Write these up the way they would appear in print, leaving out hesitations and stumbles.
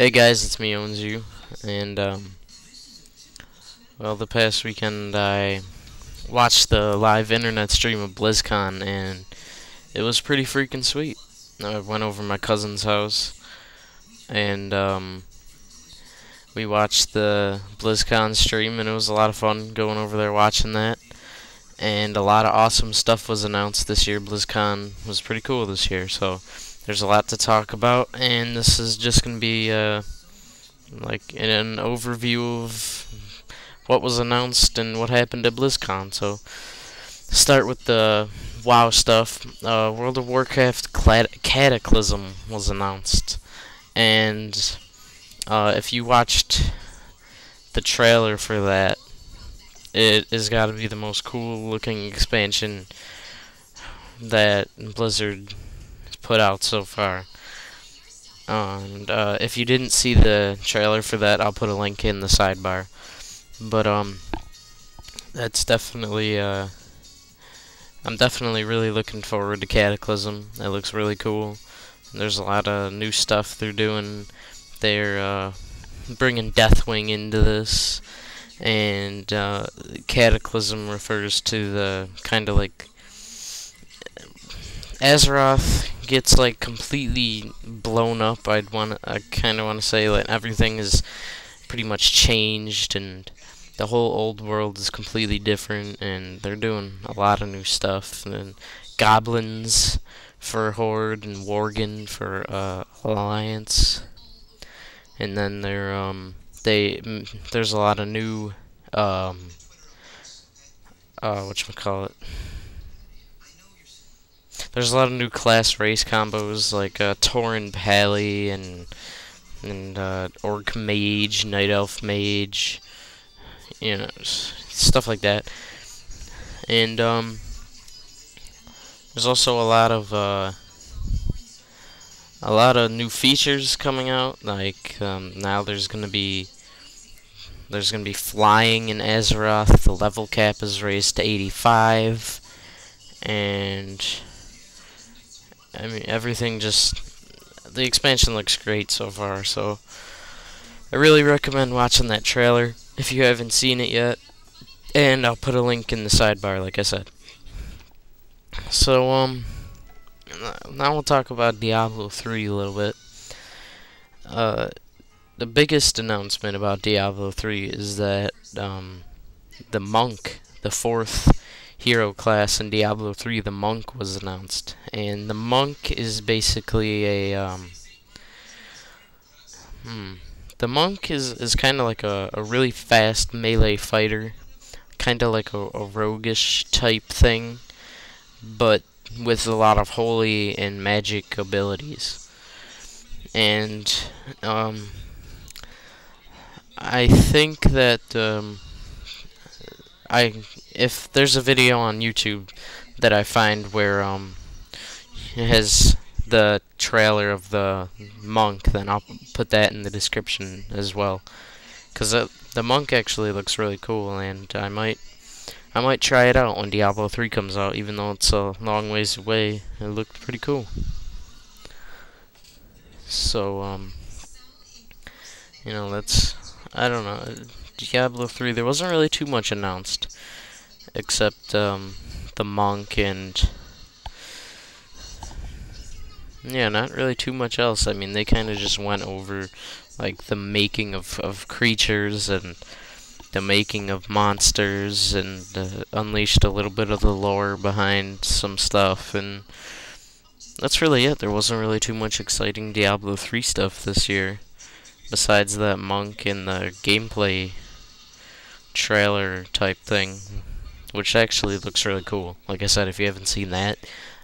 Hey guys, it's me, Owns You, and well, the past weekend I watched the live internet stream of Blizzcon, and it was pretty freaking sweet. I went over to my cousin's house, and we watched the Blizzcon stream, and it was a lot of fun going over there watching that. And a lot of awesome stuff was announced this year. Blizzcon was pretty cool this year, so there's a lot to talk about, and this is just going to be like an overview of what was announced and what happened at BlizzCon. So, start with the WoW stuff. World of Warcraft Cataclysm was announced, and if you watched the trailer for that, it has got to be the most cool-looking expansion that Blizzard has put out so far. And if you didn't see the trailer for that, I'll put a link in the sidebar. But that's definitely I'm definitely really looking forward to Cataclysm. It looks really cool. There's a lot of new stuff they're doing. They're bringing Deathwing into this, and Cataclysm refers to the kind of like Azeroth gets like completely blown up. I kind of want to say that everything is pretty much changed, and the whole old world is completely different, and they're doing a lot of new stuff. And goblins for Horde and Worgen for Alliance, and then there's a lot of new whatchamacallit. There's a lot of new class race combos like Tauren Pally and Orc Mage, Night Elf Mage, you know, stuff like that. And there's also a lot of new features coming out. Like now there's gonna be flying in Azeroth. The level cap is raised to 85, and I mean, everything the expansion looks great so far, so I really recommend watching that trailer if you haven't seen it yet, and I'll put a link in the sidebar, like I said. So, now we'll talk about Diablo 3 a little bit. The biggest announcement about Diablo 3 is that, the Monk, the 4th hero class in Diablo 3, the Monk, was announced. And the Monk is basically a the Monk is kind of like a really fast melee fighter, kind of like a roguish type thing, but with a lot of holy and magic abilities. And I think that if there's a video on YouTube that I find where it has the trailer of the Monk, then I'll put that in the description as well, because the Monk actually looks really cool, and I might try it out when Diablo 3 comes out, even though it's a long ways away. It looked pretty cool. So you know, I don't know, Diablo 3, there wasn't really too much announced, except the Monk, and yeah, not really too much else. I mean, they kind of just went over like the making of creatures and the making of monsters, and unleashed a little bit of the lore behind some stuff, and that's really it. There wasn't really too much exciting Diablo 3 stuff this year, besides that Monk and the gameplay trailer type thing, which actually looks really cool. Like I said, if you haven't seen that,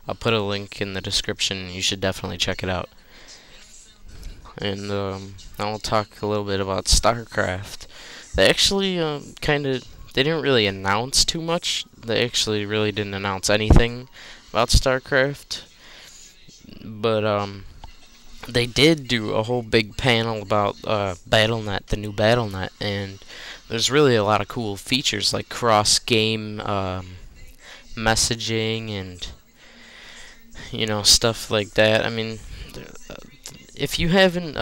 I'll put a link in the description. You should definitely check it out. And now we'll talk a little bit about StarCraft. They actually they didn't really announce too much. They actually really didn't announce anything about StarCraft, but they did do a whole big panel about BattleNet, the new BattleNet, and there's really a lot of cool features like cross-game messaging and, you know, stuff like that. I mean, if you haven't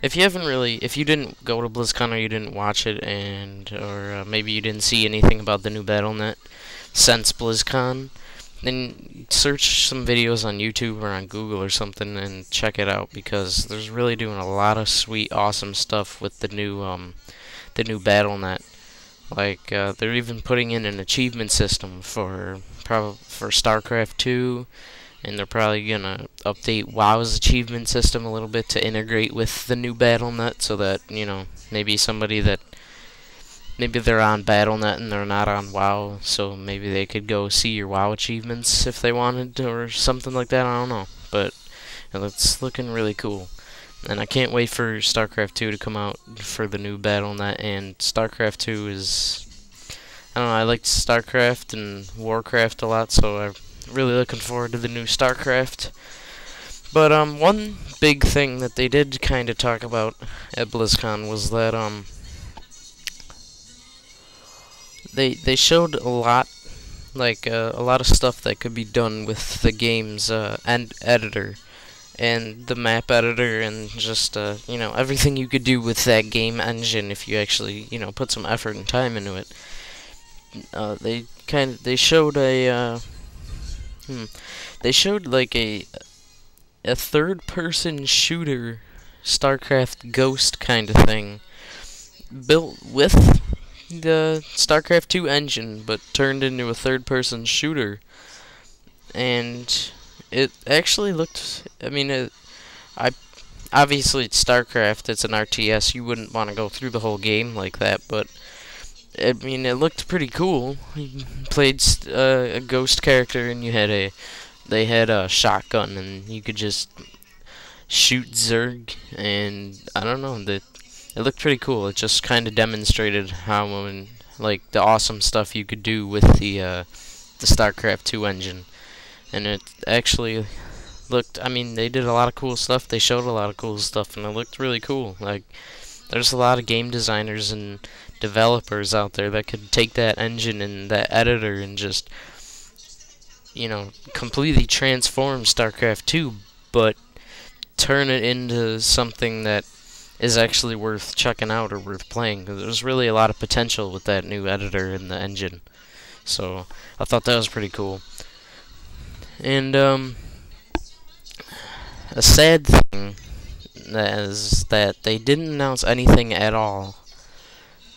if you haven't really, if you didn't go to BlizzCon or you didn't watch it, or maybe you didn't see anything about the new BattleNet since BlizzCon, then search some videos on YouTube or on Google or something and check it out, because there's really doing a lot of sweet, awesome stuff with the new BattleNet. Like they're even putting in an achievement system for StarCraft 2, and they're probably gonna update WoW's achievement system a little bit to integrate with the new BattleNet, so that maybe somebody that maybe they're on BattleNet and they're not on WoW, so maybe they could go see your WoW achievements if they wanted to, or something like that. I don't know, but it's looking really cool. And I can't wait for StarCraft 2 to come out for the new BattleNet. And StarCraft 2 is, I don't know, I liked StarCraft and Warcraft a lot, so I'm really looking forward to the new StarCraft. But one big thing that they did kind of talk about at BlizzCon was that they showed a lot, like a lot of stuff that could be done with the game's editor and the map editor, and just everything you could do with that game engine if you actually put some effort and time into it. They showed like a third-person shooter StarCraft Ghost kind of thing, built with the StarCraft 2 engine, but turned into a third-person shooter. And it actually looked, obviously it's StarCraft, it's an RTS, you wouldn't want to go through the whole game like that, but it looked pretty cool. You played a ghost character, and they had a shotgun, and you could just shoot Zerg, and I don't know, it looked pretty cool. It just kind of demonstrated how the awesome stuff you could do with the StarCraft 2 engine. And it actually looked, they did a lot of cool stuff, they showed a lot of cool stuff, and it looked really cool. Like, there's a lot of game designers and developers out there that could take that engine and that editor and just, completely transform StarCraft 2, but turn it into something that is actually worth checking out or worth playing. There's really a lot of potential with that new editor and the engine. So, I thought that was pretty cool. And a sad thing is that they didn't announce anything at all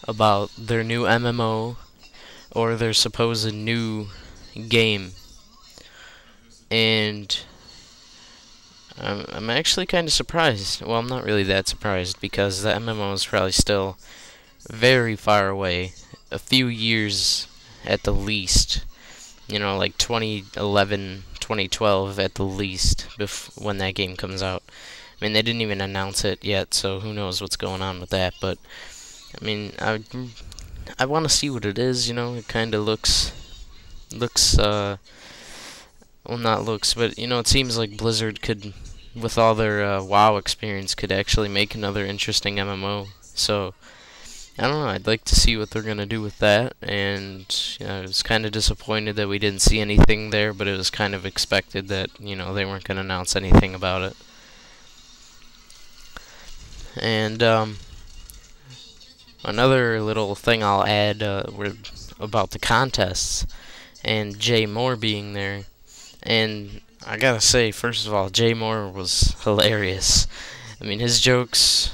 about their new MMO or their supposed new game. And I'm actually kind of surprised. Well, I'm not really that surprised, because the MMO is probably still very far away, a few years at the least. Like 2011, 2012 at the least, when that game comes out. They didn't even announce it yet, so who knows what's going on with that. But I want to see what it is. It kind of looks, well, not looks, but it seems like Blizzard could, with all their WoW experience, could actually make another interesting MMO. So I don't know, I'd like to see what they're going to do with that, and I was kind of disappointed that we didn't see anything there, but it was kind of expected that, they weren't going to announce anything about it. And another little thing I'll add about the contests, and Jay Moore being there, and I gotta say, first of all, Jay Moore was hilarious. His jokes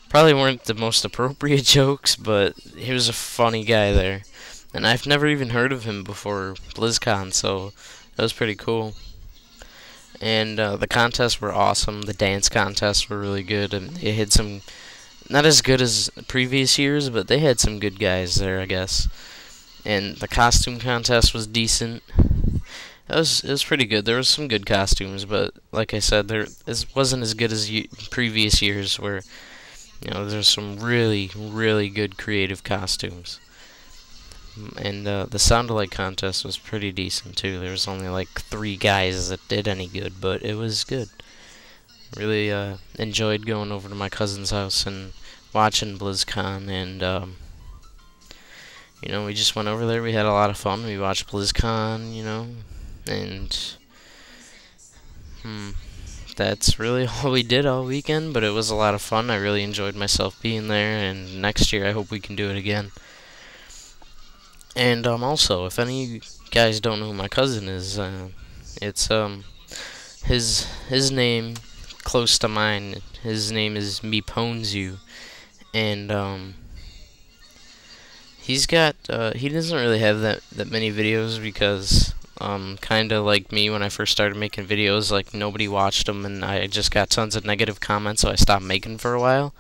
probably weren't the most appropriate jokes, but he was a funny guy there. And I've never even heard of him before BlizzCon, so that was pretty cool. And the contests were awesome. The dance contests were really good, and they had some, not as good as previous years, but they had some good guys there, I guess. And the costume contest was decent. It was pretty good. There was some good costumes, but like I said, it wasn't as good as previous years, where there's some really, really good creative costumes. And the sound alike contest was pretty decent too. There was only like 3 guys that did any good, but it was good. Really enjoyed going over to my cousin's house and watching BlizzCon, and we just went over there. We had a lot of fun. We watched BlizzCon, and that's really all we did all weekend, but it was a lot of fun. I really enjoyed myself being there, and next year I hope we can do it again. And also, if any of you guys don't know who my cousin is, it's his name close to mine. His name is Meponzu, and he's got he doesn't really have that many videos because kind of like me when I first started making videos, like nobody watched them, and I just got tons of negative comments, so I stopped making for a while.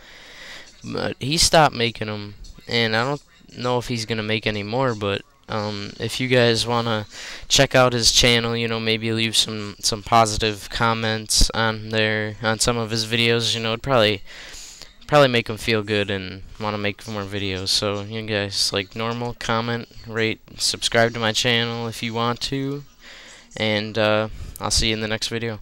But he stopped making them, and I don't know if he's gonna make any more, but if you guys wanna check out his channel, you know, maybe leave some positive comments on there on some of his videos, you know, it'd probably make him feel good and want to make more videos. So you guys, like normal, comment, rate, subscribe to my channel if you want to, and I'll see you in the next video.